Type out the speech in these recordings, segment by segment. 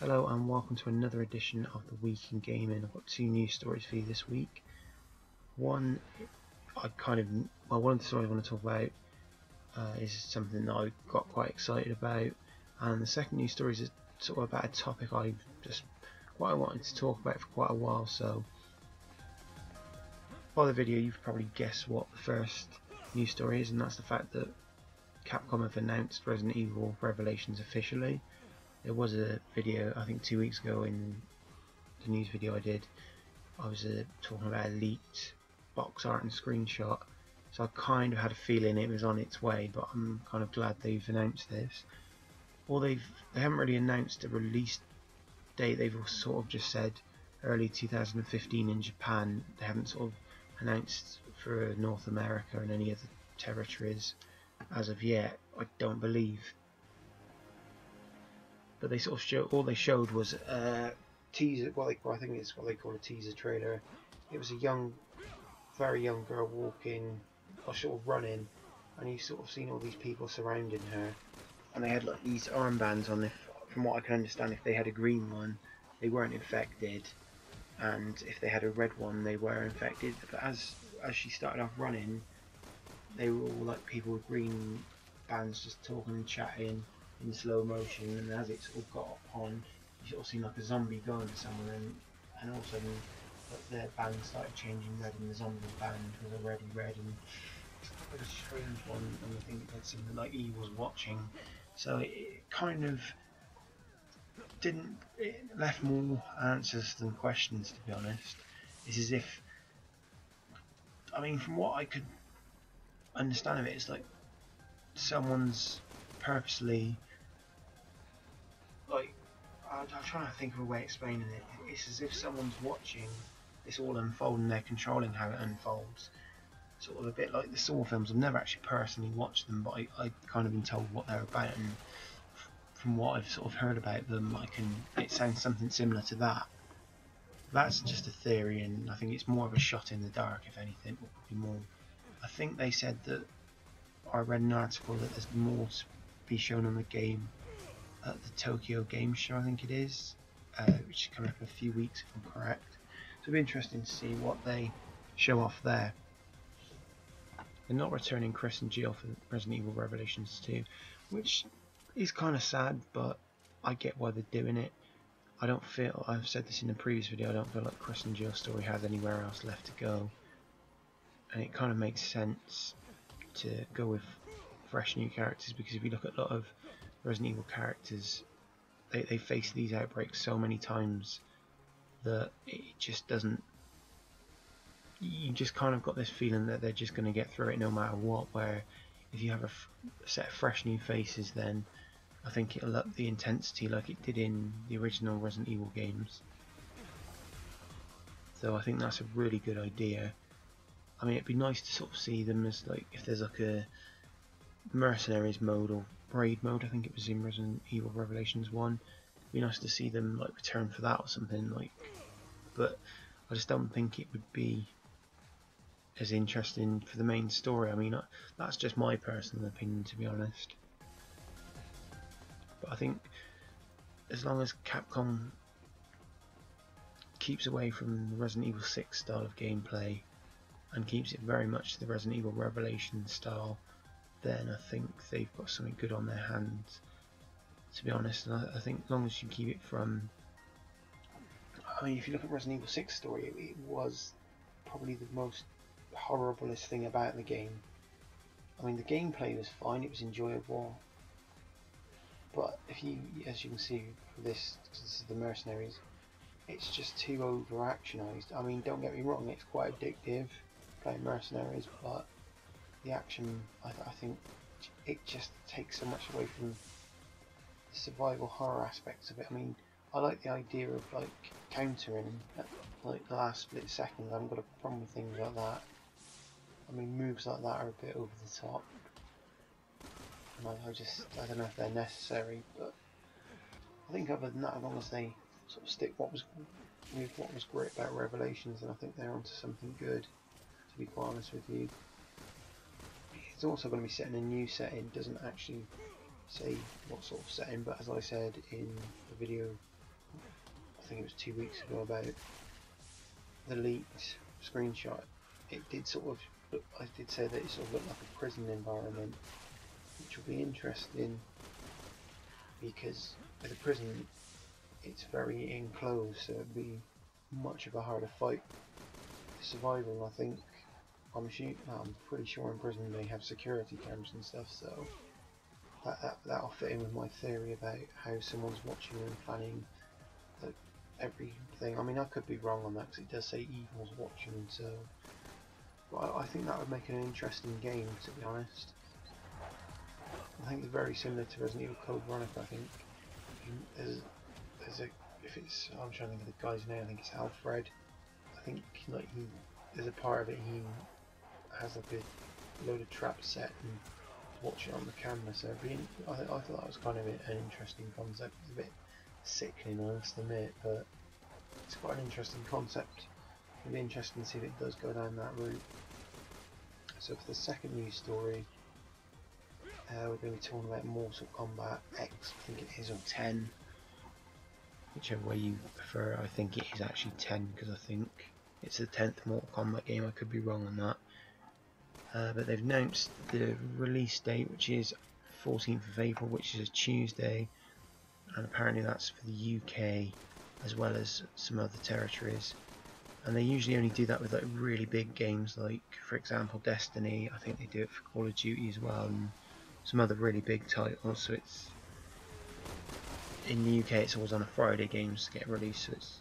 Hello and welcome to another edition of the Week in Gaming. I've got two news stories for you this week. One, one of the stories I want to talk about is something that I got quite excited about, and the second news story is sort of about a topic I wanted to talk about for quite a while. So, by the video, you've probably guessed what the first news story is, and that's the fact that Capcom have announced Resident Evil Revelations officially. There was a video, I think 2 weeks ago, in the news video I did. I was talking about a leaked box art and screenshot, so I kind of had a feeling it was on its way, but I'm kind of glad they've announced this. Well, they haven't really announced a release date. They've sort of just said early 2015 in Japan. They haven't sort of announced for North America and any other territories as of yet, I don't believe. But they sort of all they showed was a teaser. I think it's what they call a teaser trailer. It was a very young girl walking, or sort of running, and you sort of seen all these people surrounding her, and they had like these armbands on. From what I can understand, if they had a green one, they weren't infected, and if they had a red one, they were infected. But as she started off running, they were all like people with green bands, just talking and chatting in slow motion, and as it sort of got on, you sort of seen like a zombie going to someone, and all of a sudden like, their band started changing red, and the zombie band was already red, and it's quite a strange one, and I think it had something like he was watching, so it kind of it left more answers than questions, to be honest. It's as if, I mean, from what I could understand of it, it's like someone's purposely, like, I'm trying to think of a way of explaining it. It's as if someone's watching this all unfold and they're controlling how it unfolds. Sort of a bit like the Saw films. I've never actually personally watched them, but I've kind of been told what they're about, and from what I've sort of heard about them, it sounds something similar to that. That's just a theory, and I think it's more of a shot in the dark, if anything, or probably more. I think they said that, I read an article that there's more to be shown on the game at the Tokyo Game Show, I think it is, which is coming up in a few weeks if I'm correct. So it'll be interesting to see what they show off there. They're not returning Chris and Jill for Resident Evil Revelations 2, which is kind of sad, but I get why they're doing it. I've said this in the previous video, I don't feel like Chris and Jill's story has anywhere else left to go, and it kind of makes sense to go with fresh new characters, because if you look at a lot of Resident Evil characters, they face these outbreaks so many times that it just doesn't, you just kind of got this feeling that they're just going to get through it no matter what, where if you have a set of fresh new faces, then I think it'll up the intensity like it did in the original Resident Evil games. So I think that's a really good idea. I mean, it'd be nice to sort of see them as, like, if there's like a mercenaries mode or raid mode, I think it was in Resident Evil Revelations 1. It'd be nice to see them like return for that or something, like, but I just don't think it would be as interesting for the main story. I mean, that's just my personal opinion, to be honest. But I think as long as Capcom keeps away from the Resident Evil 6 style of gameplay and keeps it very much the Resident Evil Revelations style, then I think they've got something good on their hands, to be honest. And I think as long as you keep it from, I mean, if you look at Resident Evil 6 story, it was probably the most horriblest thing about the game. I mean, the gameplay was fine, it was enjoyable, but if you, as you can see for this, because this is the mercenaries, it's just too over actionized. I mean, don't get me wrong, it's quite addictive playing mercenaries, but the action, I think it just takes so much away from the survival horror aspects of it. I mean, I like the idea of like countering at like the last split second. I haven't got a problem with things like that. I mean, moves like that are a bit over the top, and I don't know if they're necessary, but I think other than that, as long as they sort of stick with what was great about Revelations, then I think they're onto something good, to be quite honest with you. It's also going to be set in a new setting. It doesn't actually say what sort of setting, but as I said in the video I think it was 2 weeks ago, about the leaked screenshot. It did sort of look, I did say that it sort of looked like a prison environment, which will be interesting because with a prison it's very enclosed, so it'd be much of a harder fight for survival. I think I'm pretty sure in prison they have security cameras and stuff, so that'll fit in with my theory about how someone's watching and planning everything. I mean, I could be wrong on that because it does say evil's watching, so but I think that would make an interesting game, to be honest. I think they're very similar to Resident Evil Code Veronica. I think there's a, if it's, I'm trying to think of the guy's name, I think it's Alfred. I think like there's a part of it he has like a load of traps set and watch it on the camera, so I thought that was kind of an interesting concept. It's a bit sickening, I must admit, but it's quite an interesting concept. It'll be interesting to see if it does go down that route. So for the second news story, we're going to be talking about Mortal Kombat X, I think it is, or 10, whichever way you prefer. I think it is actually 10 because I think it's the 10th Mortal Kombat game. I could be wrong on that. But they've announced the release date, which is 14th of April, which is a Tuesday, and apparently that's for the UK as well as some other territories. And they usually only do that with like really big games, like for example Destiny. I think they do it for Call of Duty as well, and some other really big titles. So it's in the UK it's always on a Friday games get released, so it's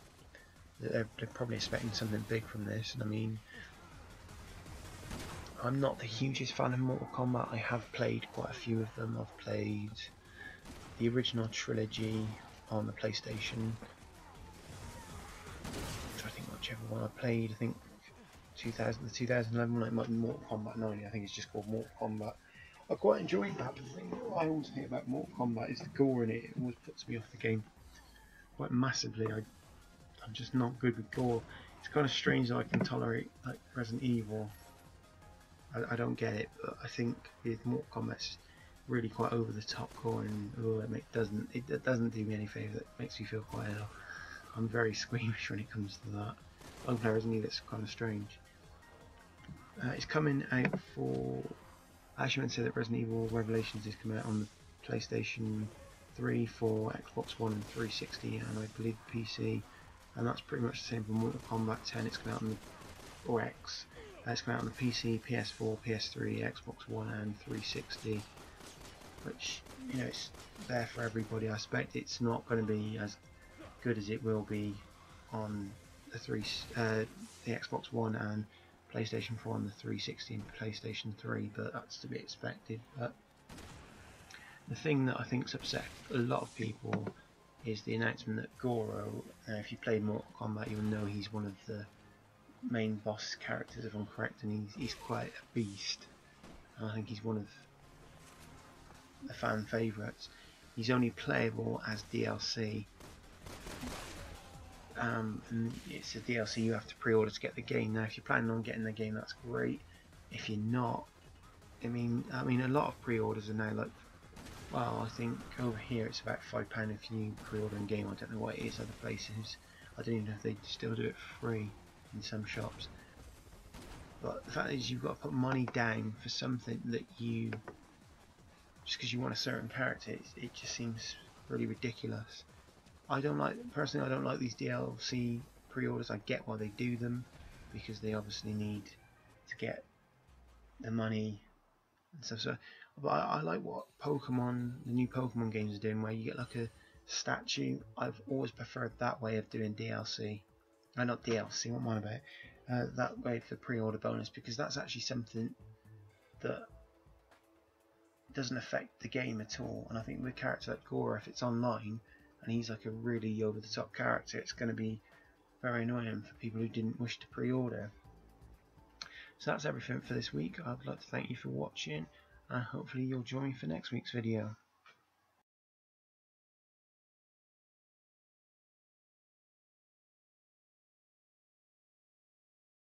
they're probably expecting something big from this. And I mean, I'm not the hugest fan of Mortal Kombat. I have played quite a few of them. I've played the original trilogy on the PlayStation. I think whichever one I played, I think the 2011 one, it might be Mortal Kombat 90. I think it's just called Mortal Kombat. I quite enjoyed that. The thing I always hate about Mortal Kombat is the gore in it. It always puts me off the game quite massively. I'm just not good with gore. It's kind of strange that I can tolerate like Resident Evil. I don't get it, but I think with Mortal Kombat's really quite over the top gore, and it doesn't do me any favour. It makes me feel quite ill. I'm very squeamish when it comes to that. One player isn't he? That's kind of strange. It's coming out for. I actually meant to say that Resident Evil Revelations is coming out on the PlayStation 3, for Xbox One and 360, and I believe PC. And that's pretty much the same for Mortal Kombat 10. It's coming out on the X. It's coming out on the PC, PS4, PS3, Xbox One, and 360. Which, you know, it's there for everybody. I expect it's not going to be as good as it will be on the Xbox One and PlayStation 4 and the 360 and PlayStation 3, but that's to be expected. But the thing that I think's upset a lot of people is the announcement that Goro, if you played Mortal Kombat, you'll know he's one of the main boss characters, if I'm correct, and he's quite a beast. And I think he's one of the fan favourites. He's only playable as DLC. And it's a DLC you have to pre-order to get the game. Now if you're planning on getting the game, that's great. If you're not, I mean a lot of pre-orders are now like, well, I think over here it's about £5 if you pre-order a game. I don't know what it is other places. I don't even know if they still do it for free in some shops. But the fact is, you've got to put money down for something that you, just because you want a certain character, it just seems really ridiculous. Personally, I don't like these DLC pre-orders. I get why they do them, because they obviously need to get the money and stuff. So, but I like what the new Pokemon games are doing, where you get like a statue. I've always preferred that way of doing DLC. Not DLC, what am I about? That way for pre-order bonus, because that's actually something that doesn't affect the game at all. And I think with a character like Goro, if it's online and he's like a really over the top character, it's going to be very annoying for people who didn't wish to pre-order. So that's everything for this week. I'd like to thank you for watching, and hopefully you'll join me for next week's video.